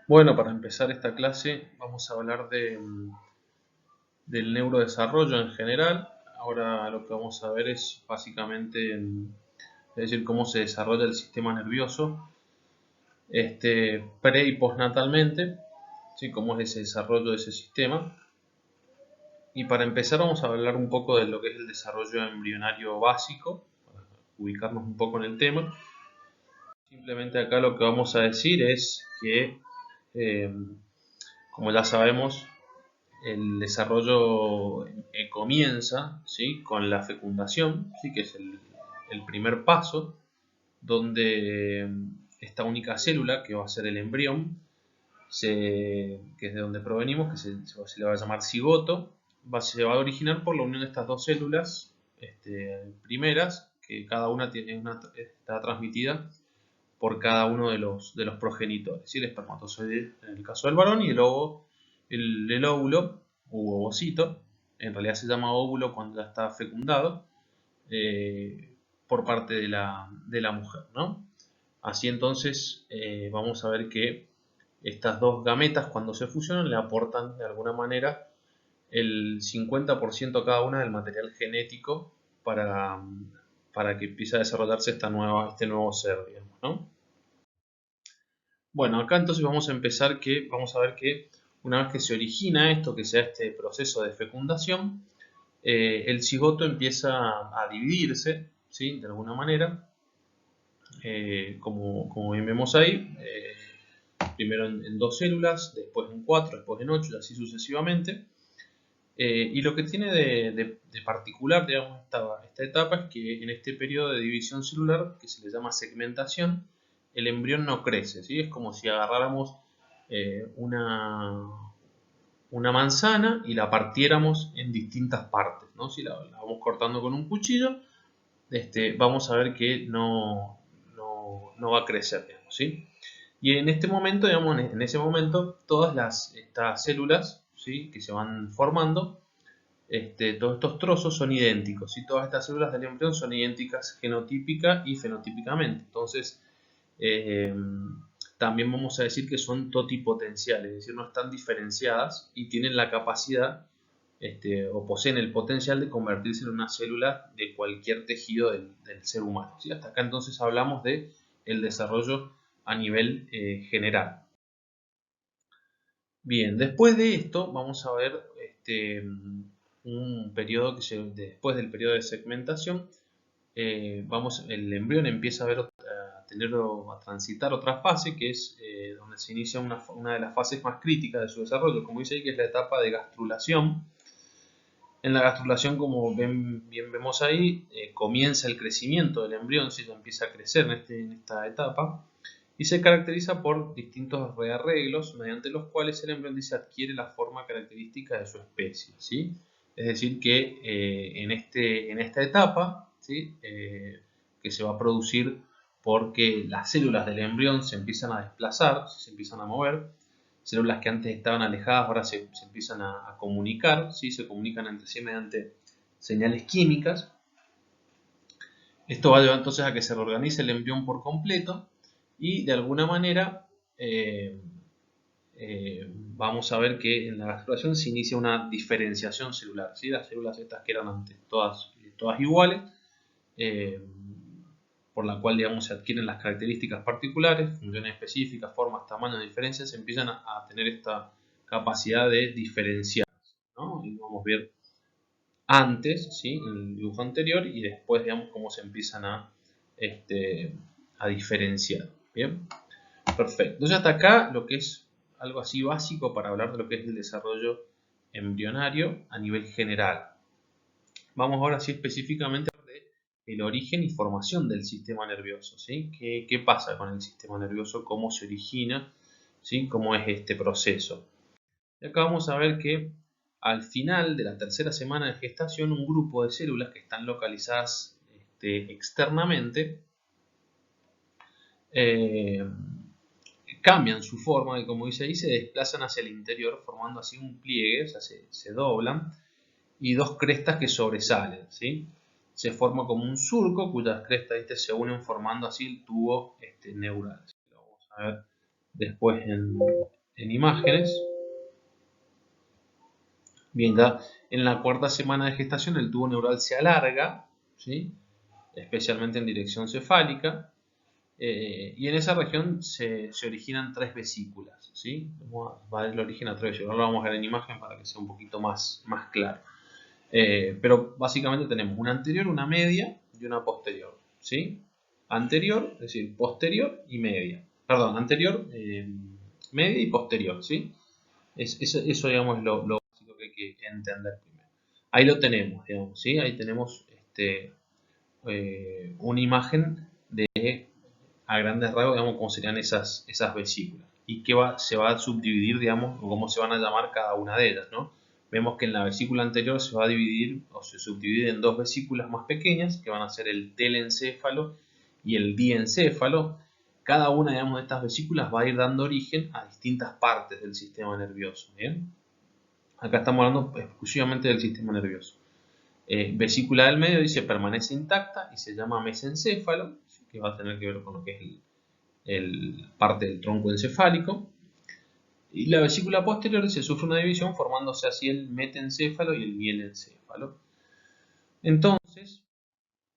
Bueno, para empezar esta clase vamos a hablar del neurodesarrollo en general. Ahora lo que vamos a ver es básicamente, es decir, cómo se desarrolla el sistema nervioso pre y postnatalmente, ¿sí? Cómo es ese desarrollo de ese sistema. Y para empezar vamos a hablar un poco de lo que es el desarrollo embrionario básico, para ubicarnos un poco en el tema. Simplemente acá lo que vamos a decir es que, eh, como ya sabemos, el desarrollo comienza, ¿sí?, con la fecundación, ¿sí?, que es el primer paso, donde esta única célula, que va a ser el embrión, que es de donde provenimos, que se le va a llamar cigoto, se va a originar por la unión de estas dos células primeras, que cada una está transmitida por cada uno de los progenitores, ¿sí? El espermatozoide en el caso del varón y el óvulo u ovocito, en realidad se llama óvulo cuando ya está fecundado, por parte de la mujer, ¿no? Así entonces vamos a ver que estas dos gametas, cuando se fusionan, le aportan de alguna manera el 50% cada una del material genético para, para que empiece a desarrollarse este nuevo ser, digamos, ¿no? Bueno, acá entonces vamos a ver que una vez que se origina esto, que sea este proceso de fecundación, el cigoto empieza a dividirse, ¿sí?, de alguna manera, como bien vemos ahí, primero en dos células, después en cuatro, después en ocho y así sucesivamente. Y lo que tiene de particular, digamos, esta etapa es que en este periodo de división celular, que se le llama segmentación, el embrión no crece, ¿sí? Es como si agarráramos una manzana y la partiéramos en distintas partes, ¿no? Si la vamos cortando con un cuchillo, vamos a ver que no va a crecer, digamos, ¿sí? Y en este momento, digamos, en ese momento, todas estas células, ¿sí?, que se van formando, todos estos trozos son idénticos, ¿sí? Todas estas células del embrión son idénticas genotípica y fenotípicamente. Entonces, eh, también vamos a decir que son totipotenciales, es decir, no están diferenciadas y tienen la capacidad, o poseen el potencial de convertirse en una célula de cualquier tejido del ser humano, ¿sí? Hasta acá entonces hablamos de el desarrollo a nivel general. Bien, después de esto vamos a ver un periodo después del periodo de segmentación, el embrión empieza a transitar otra fase, que es donde se inicia una de las fases más críticas de su desarrollo, como dice ahí, que es la etapa de gastrulación. En la gastrulación, como bien vemos ahí, comienza el crecimiento del embrión, si ya empieza a crecer en esta etapa, y se caracteriza por distintos rearreglos mediante los cuales el embrión adquiere la forma característica de su especie, ¿sí? Es decir, que en esta etapa, ¿sí?, que se va a producir porque las células del embrión se empiezan a desplazar, se empiezan a mover, células que antes estaban alejadas ahora se empiezan a comunicar, ¿sí?, se comunican entre sí mediante señales químicas. Esto va a llevar entonces a que se reorganice el embrión por completo y de alguna manera eh, vamos a ver que en la gastrulación se inicia una diferenciación celular, ¿sí? Las células estas que eran antes todas iguales, eh, por la cual, digamos, se adquieren las características particulares, funciones específicas, formas, tamaños, diferencias, se empiezan a tener esta capacidad de diferenciar, ¿no? Y vamos a ver antes, ¿sí?, en el dibujo anterior, y después, digamos, cómo se empiezan a diferenciar. Bien, perfecto. Entonces hasta acá lo que es algo así básico para hablar de lo que es el desarrollo embrionario a nivel general. Vamos ahora sí específicamente a hablar de el origen y formación del sistema nervioso, ¿sí? ¿Qué pasa con el sistema nervioso? ¿Cómo se origina? ¿Sí? ¿Cómo es este proceso? Y acá vamos a ver que al final de la tercera semana de gestación, un grupo de células que están localizadas externamente eh, cambian su forma y, como dice ahí, se desplazan hacia el interior formando así un pliegue, o sea, se doblan, y dos crestas que sobresalen, ¿sí? Se forma como un surco cuyas crestas se unen formando así el tubo neural. Lo vamos a ver después en imágenes. Bien, ya en la cuarta semana de gestación el tubo neural se alarga, ¿sí? Especialmente en dirección cefálica, y en esa región se originan tres vesículas, ¿sí? Va a dar el origen a tres vesículas. Ahora lo vamos a ver en imagen para que sea un poquito más claro. Pero básicamente tenemos una anterior, una media y una posterior, ¿sí? Anterior, es decir, posterior y media. Perdón, anterior, media y posterior, ¿sí? Eso digamos, es lo básico que hay que entender primero. Ahí lo tenemos, digamos, ¿sí? Ahí tenemos una imagen a grandes rasgos, digamos, cómo serían esas vesículas y se va a subdividir, digamos, o cómo se van a llamar cada una de ellas, ¿no? Vemos que en la vesícula anterior se va a dividir o se subdivide en dos vesículas más pequeñas que van a ser el telencéfalo y el diencéfalo. Cada una, digamos, de estas vesículas va a ir dando origen a distintas partes del sistema nervioso, ¿bien? Acá estamos hablando exclusivamente del sistema nervioso. Vesícula del medio dice permanece intacta y se llama mesencéfalo, que va a tener que ver con lo que es parte del tronco encefálico. Y la vesícula posterior dice sufre una división formándose así el metencéfalo y el mielencéfalo. Entonces,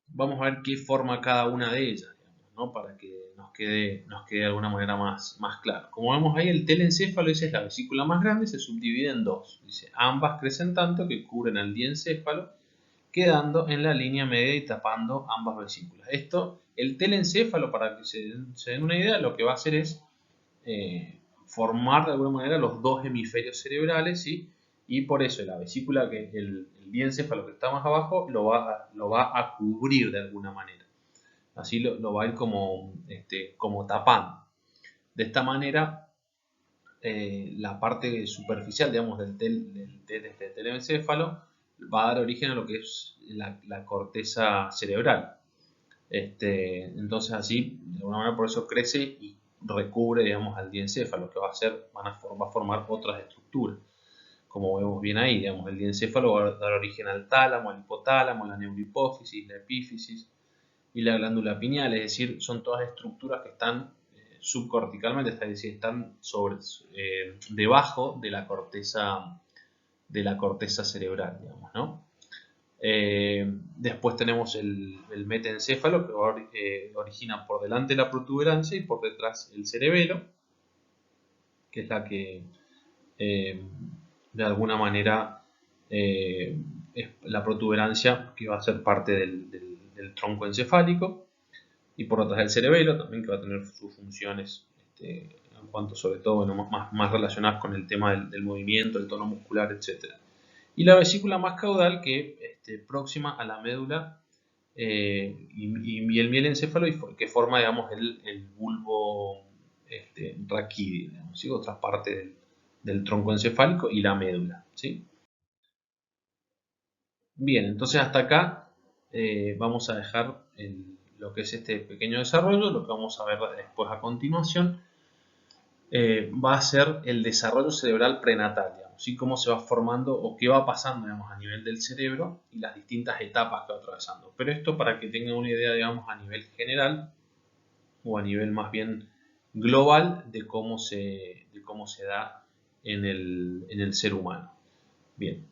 vamos a ver qué forma cada una de ellas, digamos, ¿no? Para que nos quede de alguna manera más claro. Como vemos ahí, el telencéfalo dice, es la vesícula más grande, se subdivide en dos. Dice, ambas crecen tanto que cubren al diencéfalo, quedando en la línea media y tapando ambas vesículas. Esto, el telencéfalo, para que se den una idea, lo que va a hacer es formar de alguna manera los dos hemisferios cerebrales, ¿sí? Y por eso la vesícula, que el diencéfalo que está más abajo, lo va a cubrir de alguna manera. Así lo va a ir como tapando. De esta manera, la parte superficial, digamos, del telencéfalo va a dar origen a lo que es la corteza cerebral. Entonces así, de alguna manera, por eso crece y recubre, digamos, al diencéfalo, que va a formar otras estructuras. Como vemos bien ahí, digamos, el diencéfalo va a dar origen al tálamo, al hipotálamo, a la neurohipófisis, la epífisis y la glándula pineal, es decir, son todas estructuras que están subcorticalmente, es decir, están debajo de la corteza cerebral, digamos, ¿no? Después tenemos el metencéfalo, que origina por delante la protuberancia y por detrás el cerebelo, que es la que de alguna manera es la protuberancia que va a ser parte del tronco encefálico, y por detrás el cerebelo también, que va a tener sus funciones en cuanto sobre todo, bueno, más relacionadas con el tema del movimiento, el tono muscular, etc. Y la vesícula más caudal, que próxima a la médula y el mielencéfalo, que forma, digamos, el bulbo raquídeo, digamos, ¿sí? Otra parte del tronco encefálico y la médula, ¿sí? Bien, entonces hasta acá vamos a dejar lo que es este pequeño desarrollo. Lo que vamos a ver después a continuación va a ser el desarrollo cerebral prenatal, digamos, ¿sí? Cómo se va formando o qué va pasando, digamos, a nivel del cerebro y las distintas etapas que va atravesando. Pero esto para que tengan una idea, digamos, a nivel general o a nivel más bien global de cómo se da en el ser humano. Bien.